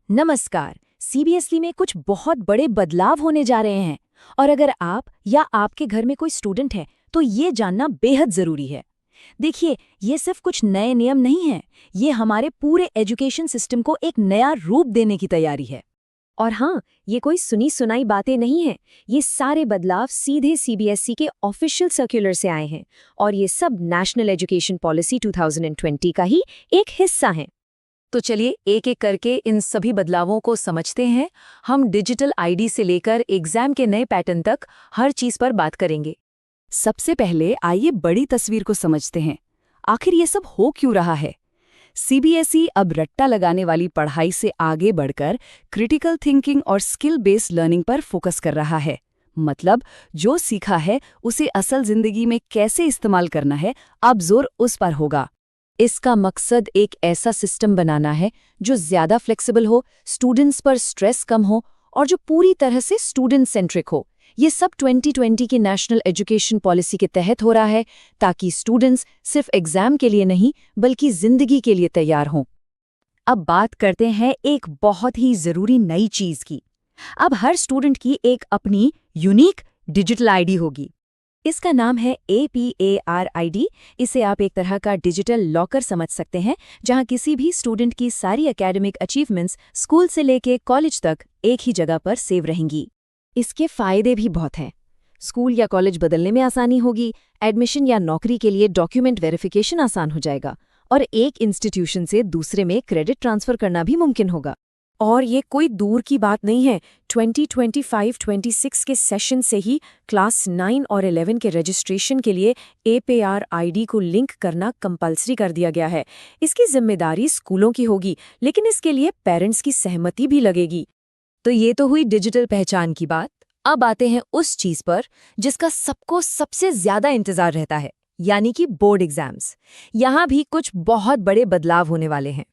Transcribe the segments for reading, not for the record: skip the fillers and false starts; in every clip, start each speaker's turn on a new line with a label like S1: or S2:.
S1: नमस्कार। सीबीएसई में कुछ बहुत बड़े बदलाव होने जा रहे हैं और अगर आप या आपके घर में कोई स्टूडेंट है तो ये जानना बेहद जरूरी है। देखिए, ये सिर्फ कुछ नए नियम नहीं हैं, ये हमारे पूरे एजुकेशन सिस्टम को एक नया रूप देने की तैयारी है। और हाँ, ये कोई सुनी सुनाई बातें नहीं हैं, ये सारे बदलाव सीधे सीबीएसई के ऑफिशियल सर्कुलर से आए हैं और ये सब नेशनल एजुकेशन पॉलिसी 2020 का ही एक हिस्सा हैं। तो चलिए एक एक करके इन सभी बदलावों को समझते हैं। हम डिजिटल आईडी से लेकर एग्जाम के नए पैटर्न तक हर चीज पर बात करेंगे।
S2: सबसे पहले आइए बड़ी तस्वीर को समझते हैं। आखिर ये सब हो क्यों रहा है? सीबीएसई अब रट्टा लगाने वाली पढ़ाई से आगे बढ़कर क्रिटिकल थिंकिंग और स्किल बेस्ड लर्निंग पर फोकस कर रहा है। मतलब जो सीखा है उसे असल जिंदगी में कैसे इस्तेमाल करना है, अब जोर उस पर होगा।
S1: इसका मकसद एक ऐसा सिस्टम बनाना है जो ज्यादा फ्लेक्सिबल हो, स्टूडेंट्स पर स्ट्रेस कम हो और जो पूरी तरह से स्टूडेंट सेंट्रिक हो। ये सब 2020 की नेशनल एजुकेशन पॉलिसी के तहत हो रहा है ताकि स्टूडेंट्स सिर्फ एग्जाम के लिए नहीं बल्कि जिंदगी के लिए तैयार हों। अब बात करते हैं एक बहुत ही जरूरी नई चीज की। अब हर स्टूडेंट की एक अपनी यूनिक डिजिटल आईडी होगी। इसका नाम है APAR-ID। इसे आप एक तरह का डिजिटल लॉकर समझ सकते हैं, जहां किसी भी स्टूडेंट की सारी एकेडमिक अचीवमेंट्स स्कूल से लेके कॉलेज तक एक ही जगह पर सेव रहेंगी। इसके फायदे भी बहुत हैं। स्कूल या कॉलेज बदलने में आसानी होगी, एडमिशन या नौकरी के लिए डॉक्यूमेंट वेरिफिकेशन आसान हो जाएगा और एक इंस्टीट्यूशन से दूसरे में क्रेडिट ट्रांसफर करना भी मुमकिन होगा। और ये कोई दूर की बात नहीं है। 2025-26 के सेशन से ही क्लास 9 और 11 के रजिस्ट्रेशन के लिए APAR-ID को लिंक करना कंपल्सरी कर दिया गया है। इसकी जिम्मेदारी स्कूलों की होगी, लेकिन इसके लिए पेरेंट्स की सहमति भी लगेगी। तो ये तो हुई डिजिटल पहचान की बात। अब आते हैं उस चीज पर जिसका सबको सबसे ज्यादा इंतजार रहता है, यानी कि बोर्ड एग्जाम्स। यहाँ भी कुछ बहुत बड़े बदलाव होने वाले हैं।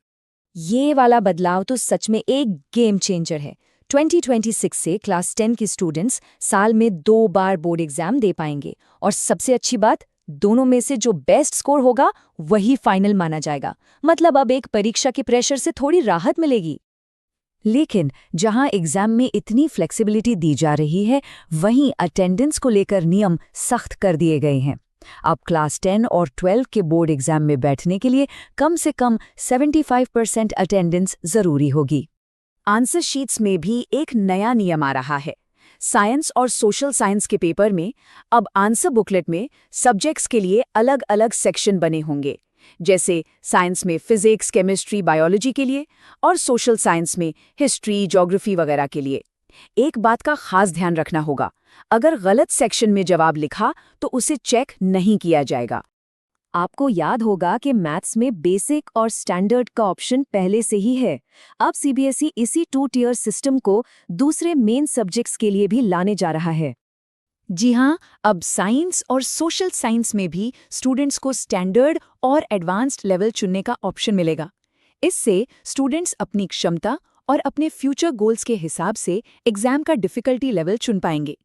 S1: ये वाला बदलाव तो सच में एक गेम चेंजर है। 2026 से क्लास 10 के स्टूडेंट्स साल में 2 बार बोर्ड एग्जाम दे पाएंगे और सबसे अच्छी बात, दोनों में से जो बेस्ट स्कोर होगा वही फाइनल माना जाएगा। मतलब अब एक परीक्षा के प्रेशर से थोड़ी राहत मिलेगी। लेकिन जहां एग्जाम में इतनी फ्लेक्सिबिलिटी दी जा रही है, वहीं अटेंडेंस को लेकर नियम सख्त कर दिए गए हैं। अब क्लास 10 और 12 के बोर्ड एग्जाम में बैठने के लिए कम से कम 75% अटेंडेंस जरूरी होगी। आंसर शीट्स में भी एक नया नियम आ रहा है। साइंस और सोशल साइंस के पेपर में अब आंसर बुकलेट में सब्जेक्ट्स के लिए अलग अलग सेक्शन बने होंगे, जैसे साइंस में फिजिक्स, केमिस्ट्री, बायोलॉजी के लिए और सोशल साइंस में हिस्ट्री, ज्योग्राफी वगैरह के लिए। एक बात का खास ध्यान रखना होगा, अगर गलत सेक्शन में जवाब लिखा तो उसे चेक नहीं किया जाएगा। आपको याद होगा कि मैथ्स में बेसिक और स्टैंडर्ड का ऑप्शन पहले से ही है। अब सीबीएसई इसी 2 टियर सिस्टम को दूसरे मेन सब्जेक्ट्स के लिए भी लाने जा रहा है। जी हाँ, अब साइंस और सोशल साइंस में भी स्टूडेंट्स को स्टैंडर्ड और एडवांस्ड लेवल चुनने का ऑप्शन मिलेगा। इससे स्टूडेंट्स अपनी क्षमता और अपने फ्यूचर गोल्स के हिसाब से एग्जाम का डिफिकल्टी लेवल चुन पाएंगे।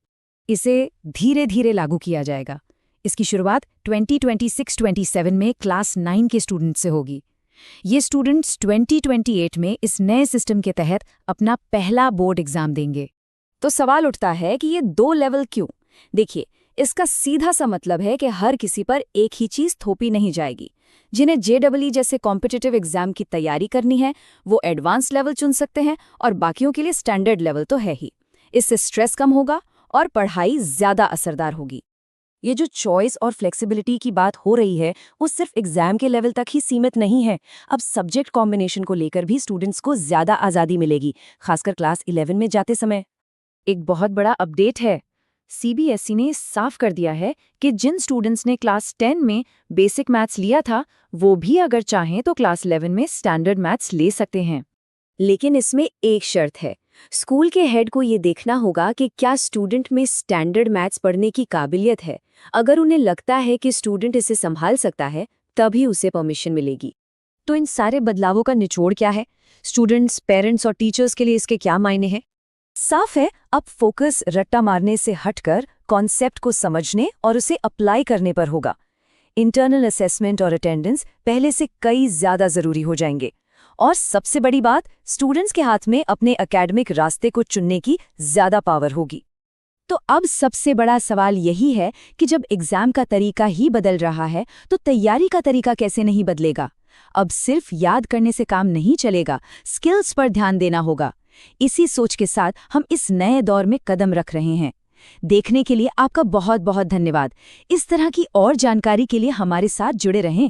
S1: इसे धीरे धीरे लागू किया जाएगा। इसकी शुरुआत 2026-27 में क्लास 9 के स्टूडेंट्स से होगी। ये स्टूडेंट्स 2028 में इस नए सिस्टम के तहत अपना पहला बोर्ड एग्जाम देंगे। तो सवाल उठता है कि ये 2 लेवल क्यों? देखिए, इसका सीधा सा मतलब है कि हर किसी पर एक ही चीज थोपी नहीं जाएगी। जिन्हें JEE जैसे कॉम्पिटिटिव एग्जाम की तैयारी करनी है वो एडवांस लेवल चुन सकते हैं और बाकियों के लिए स्टैंडर्ड लेवल तो है ही। इससे स्ट्रेस कम होगा और पढ़ाई ज्यादा असरदार होगी। ये जो चॉइस और फ्लेक्सिबिलिटी की बात हो रही है वो सिर्फ एग्जाम के लेवल तक ही सीमित नहीं है। अब सब्जेक्ट कॉम्बिनेशन को लेकर भी स्टूडेंट्स को ज्यादा आज़ादी मिलेगी, खासकर क्लास 11 में जाते समय। एक बहुत बड़ा अपडेट है। सीबीएसई ने साफ कर दिया है कि जिन स्टूडेंट्स ने क्लास 10 में बेसिक मैथ्स लिया था वो भी अगर चाहें तो क्लास 11 में स्टैंडर्ड मैथ्स ले सकते हैं। लेकिन इसमें एक शर्त है, स्कूल के हेड को ये देखना होगा कि क्या स्टूडेंट में स्टैंडर्ड मैथ्स पढ़ने की काबिलियत है। अगर उन्हें लगता है कि स्टूडेंट इसे संभाल सकता है तभी उसे परमिशन मिलेगी। तो इन सारे बदलावों का निचोड़ क्या है? स्टूडेंट्स, पेरेंट्स और टीचर्स के लिए इसके क्या मायने हैं? साफ है, अब फोकस रट्टा मारने से हटकर कॉन्सेप्ट को समझने और उसे अप्लाई करने पर होगा। इंटरनल असेसमेंट और अटेंडेंस पहले से कई ज्यादा जरूरी हो जाएंगे और सबसे बड़ी बात, स्टूडेंट्स के हाथ में अपने एकेडमिक रास्ते को चुनने की ज्यादा पावर होगी। तो अब सबसे बड़ा सवाल यही है कि जब एग्जाम का तरीका ही बदल रहा है तो तैयारी का तरीका कैसे नहीं बदलेगा। अब सिर्फ याद करने से काम नहीं चलेगा, स्किल्स पर ध्यान देना होगा। इसी सोच के साथ हम इस नए दौर में कदम रख रहे हैं। देखने के लिए आपका बहुत बहुत धन्यवाद। इस तरह की और जानकारी के लिए हमारे साथ जुड़े रहें।